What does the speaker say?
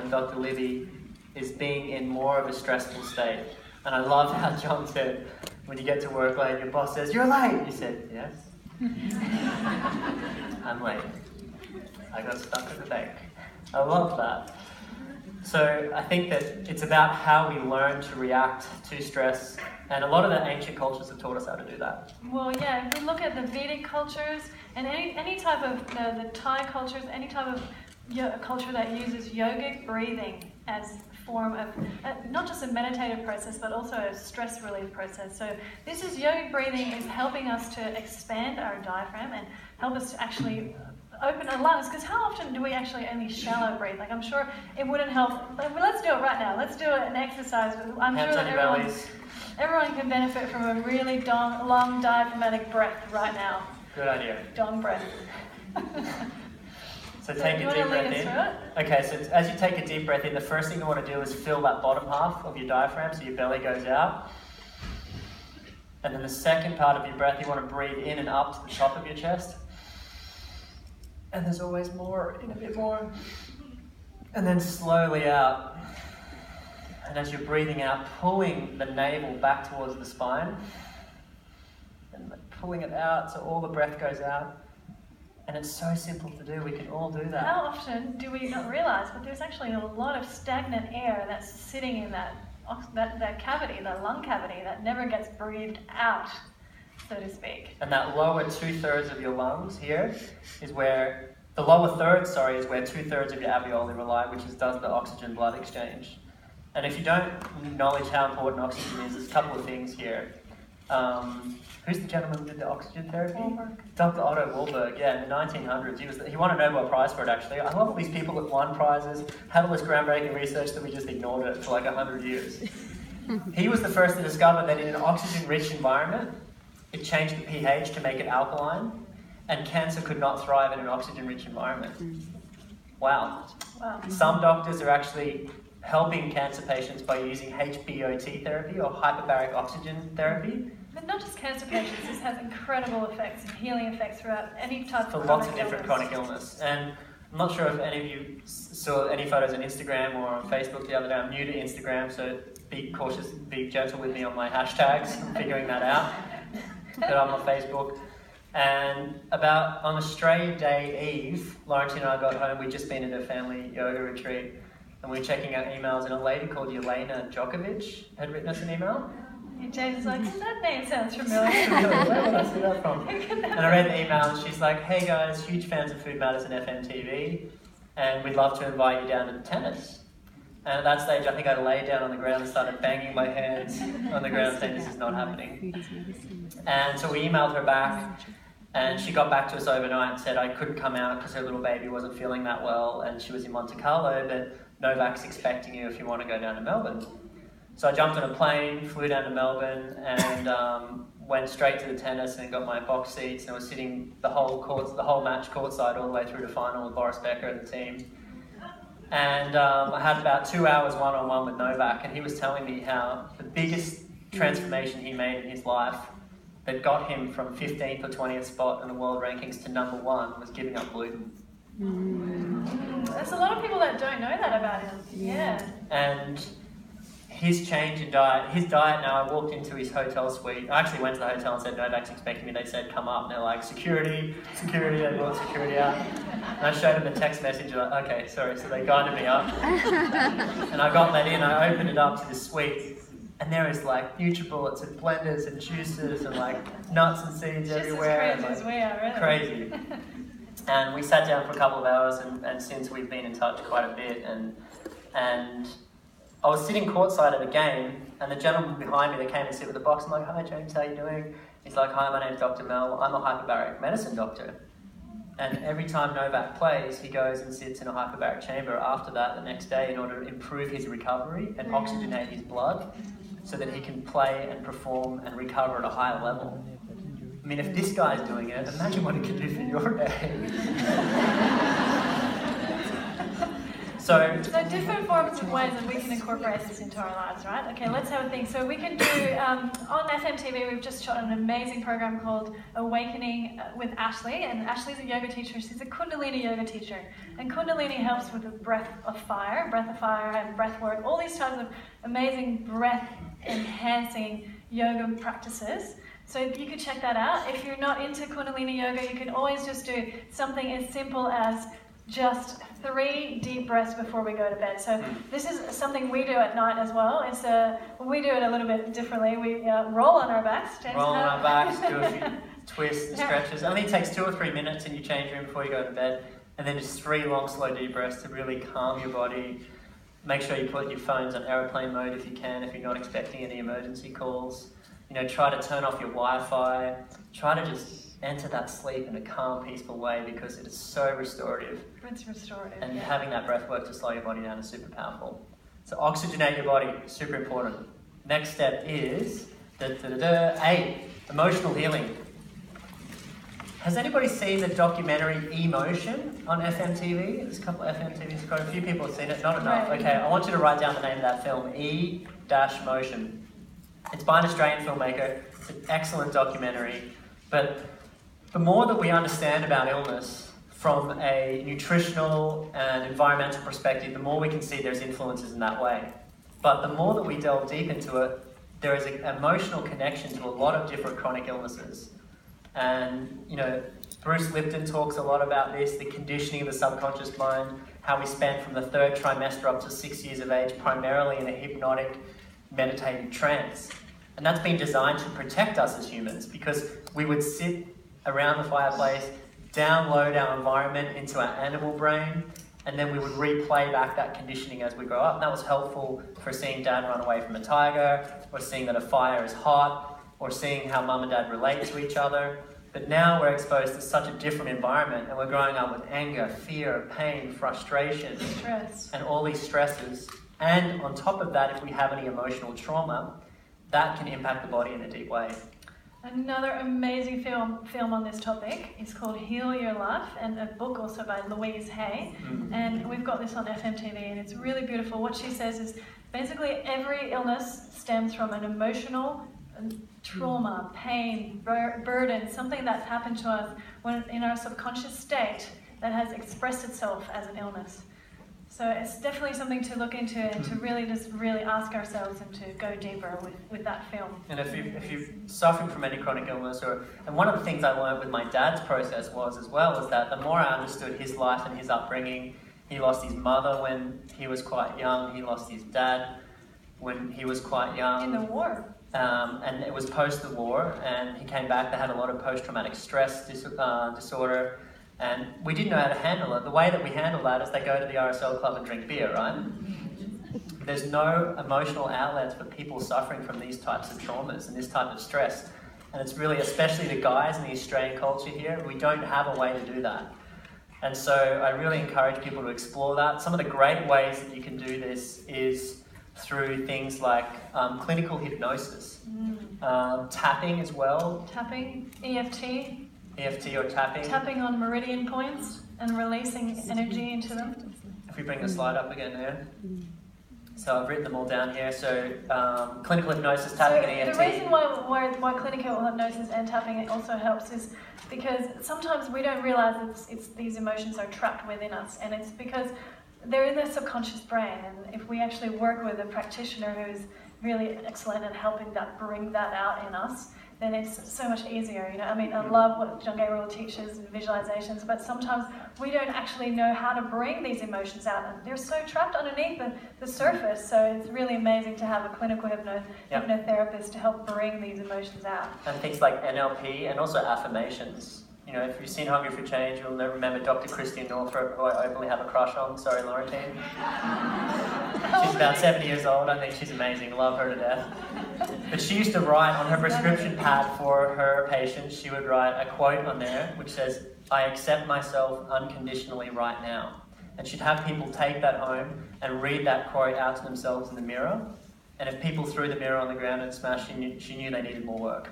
and Dr. Libby is being in more of a stressful state. And I love how John said, when you get to work late, your boss says, "You're late." You said, "Yes." I'm late. I got stuck at the bank. I love that. So I think that it's about how we learn to react to stress, and a lot of the ancient cultures have taught us how to do that. Well, yeah, if we look at the Vedic cultures and any type of the Thai cultures, any type of culture that uses yogic breathing as a form of not just a meditative process, but also a stress relief process. So this is yogic breathing is helping us to expand our diaphragm and help us to actually open our lungs, because how often do we actually only shallow breathe? Like, I'm sure it wouldn't help. Let's do it right now. Let's do an exercise. I'm sure that everyone can benefit from a really long diaphragmatic breath right now. Good idea. Dong breath. So take a deep breath in. Okay, so as you take a deep breath in, the first thing you want to do is fill that bottom half of your diaphragm so your belly goes out. And then the second part of your breath, you want to breathe in and up to the top of your chest. And there's always more, in a bit more. And then slowly out. And as you're breathing out, pulling the navel back towards the spine. And pulling it out so all the breath goes out. And it's so simple to do, we can all do that. How often do we not realise, but there's actually a lot of stagnant air that's sitting in that cavity, that lung cavity, that never gets breathed out, so to speak. And that lower 2/3 of your lungs here is where, the lower third, sorry, is where 2/3 of your alveoli rely, which does the oxygen-blood exchange. And if you don't acknowledge how important oxygen is, there's a couple of things here. Who's the gentleman who did the oxygen therapy? Wahlberg. Dr. Otto Wahlberg, yeah, in the 1900s. He won a Nobel Prize for it, actually. I love all these people that won prizes, had all this groundbreaking research that we just ignored it for like 100 years. He was the first to discover that in an oxygen-rich environment, it changed the pH to make it alkaline, and cancer could not thrive in an oxygen-rich environment. Wow. Some doctors are actually helping cancer patients by using HBOT therapy, or hyperbaric oxygen therapy. But not just cancer patients, this has incredible effects and healing effects throughout any type for of lots of different chronic illness. And I'm not sure if any of you saw any photos on Instagram or on Facebook the other day. I'm new to Instagram, so be cautious, be gentle with me on my hashtags. I'm figuring that out. But I'm on Facebook. And on Australia Day Eve, Laurentine and I got home. We'd just been at a family yoga retreat, and we were checking our emails, and a lady called Jelena Djokovic had written us an email. And James is like, that name sounds familiar. Where would I see that from? And I read the email, and she's like, "Hey guys, huge fans of Foodmatters and FMTV, and we'd love to invite you down to the tennis." And at that stage, I think I laid down on the ground and started banging my hands on the ground saying, "This is not happening." And so we emailed her back, and she got back to us overnight and said I couldn't come out because her little baby wasn't feeling that well, and she was in Monte Carlo, but Novak's expecting you if you want to go down to Melbourne. So I jumped on a plane, flew down to Melbourne, and went straight to the tennis and got my box seats, and I was sitting the whole match courtside all the way through to final with Boris Becker and the team. And I had about 2 hours one-on-one with Novak, and he was telling me how the biggest transformation he made in his life that got him from 15th or 20th spot in the world rankings to number 1 was giving up gluten. There's a lot of people that don't know that about him. Yeah. And his change in diet, his diet now, I walked into his hotel suite. I actually went to the hotel and said, "Novak's expecting me." They said, "Come up." And they're like, security, they brought security out. And I showed them the text message, like, okay, sorry, so they guided me up. And I got that in, I opened it up to the suite, and there is like NutriBullets and blenders and juices and like nuts and seeds everywhere. Just as crazy as we are, really. Crazy. And we sat down for a couple of hours, and since we've been in touch quite a bit, and I was sitting courtside at a game, and the gentleman behind me that came and sit with the box, I'm like, "Hi James, how you doing?" He's like, "Hi, my name's Dr. Mel, I'm a hyperbaric medicine doctor." And every time Novak plays, he goes and sits in a hyperbaric chamber after that the next day in order to improve his recovery and oxygenate his blood so that he can play and perform and recover at a higher level. I mean, if this guy's doing it, imagine what it can do for your day. So different forms of ways that we can incorporate this into our lives, right? Okay, let's have a think. So we can do, on FMTV, we've just shot an amazing program called Awakening with Ashley, and Ashley's a yoga teacher. She's a Kundalini yoga teacher, and Kundalini helps with the breath of fire and breath work, all these types of amazing breath-enhancing yoga practices. So you could check that out. If you're not into Kundalini yoga, you can always just do something as simple as just 3 deep breaths before we go to bed. So this is something we do at night as well. We do it a little bit differently. We roll on our backs. James, roll on our backs, do a few twists and stretches. It only takes 2 or 3 minutes in your change room before you go to bed. And then just 3 long, slow, deep breaths to really calm your body. Make sure you put your phones on airplane mode if you can, if you're not expecting any emergency calls. Try to turn off your Wi-Fi. Try to just enter that sleep in a calm, peaceful way, because it is so restorative. It's restorative. And having that breath work to slow your body down is super powerful. So oxygenate your body, super important. Next step is 8, emotional healing. Has anybody seen the documentary Emotion on FMTV? There's a couple of FMTVs, quite a few people have seen it, not enough. Right. Okay, I want you to write down the name of that film, E-Motion. It's by an Australian filmmaker. It's an excellent documentary. But the more that we understand about illness from a nutritional and environmental perspective, the more we can see there's influences in that way. But the more that we delve deep into it, there is an emotional connection to a lot of different chronic illnesses. And, Bruce Lipton talks a lot about this, the conditioning of the subconscious mind, how we spend from the 3rd trimester up to 6 years of age primarily in a hypnotic, meditative trance. And that's been designed to protect us as humans, because we would sit around the fireplace, download our environment into our animal brain, and then we would replay back that conditioning as we grow up. And that was helpful for seeing Dad run away from a tiger, or seeing that a fire is hot, or seeing how Mum and Dad relate to each other. But now we're exposed to such a different environment, and we're growing up with anger, fear, pain, frustration, stress, and all these stresses. And on top of that, if we have any emotional trauma, that can impact the body in a deep way. Another amazing film on this topic is called Heal Your Life, and a book also by Louise Hay. And we've got this on FMTV, and it's really beautiful. What she says is basically every illness stems from an emotional trauma, pain, burden, something that's happened to us when in our subconscious state that has expressed itself as an illness. So it's definitely something to look into and to really ask ourselves and to go deeper with that film. And if you're suffering from any chronic illness, and one of the things I learned with my dad's process was that the more I understood his life and his upbringing, he lost his mother when he was quite young, he lost his dad when he was quite young. In the war. And it was post the war, and he came back. They had a lot of post-traumatic stress disorder. And we didn't know how to handle it. The way that we handle that is they go to the RSL club and drink beer, right? There's no emotional outlets for people suffering from these types of traumas and this type of stress. And it's really, especially the guys in the Australian culture here, we don't have a way to do that. And so I really encourage people to explore that. Some of the great ways that you can do this is through things like clinical hypnosis, tapping as well. Tapping, EFT or tapping. Tapping on meridian points and releasing energy into them. If we bring the slide up again there. So I've written them all down here. So clinical hypnosis, tapping, and EFT. The reason why clinical hypnosis and tapping also helps is because sometimes we don't realise it's these emotions are trapped within us, and it's because they're in the subconscious brain. And if we actually work with a practitioner who's really excellent at helping bring that out in us, then it's so much easier. I mean, I love what John Gabriel teaches in visualizations, but sometimes we don't actually know how to bring these emotions out, and they're so trapped underneath the surface. So it's really amazing to have a clinical hypnotherapist to help bring these emotions out. And things like NLP and also affirmations. If you've seen Hungry for Change, you'll remember Dr. Christian Northrup, who I openly have a crush on. Sorry, Laurentine. She's about 70 years old. I think she's amazing. Love her to death. But she used to write on her prescription pad for her patients, she would write a quote on there which says, "I accept myself unconditionally right now." And she'd have people take that home and read that quote out to themselves in the mirror. And if people threw the mirror on the ground and smashed, she knew they needed more work.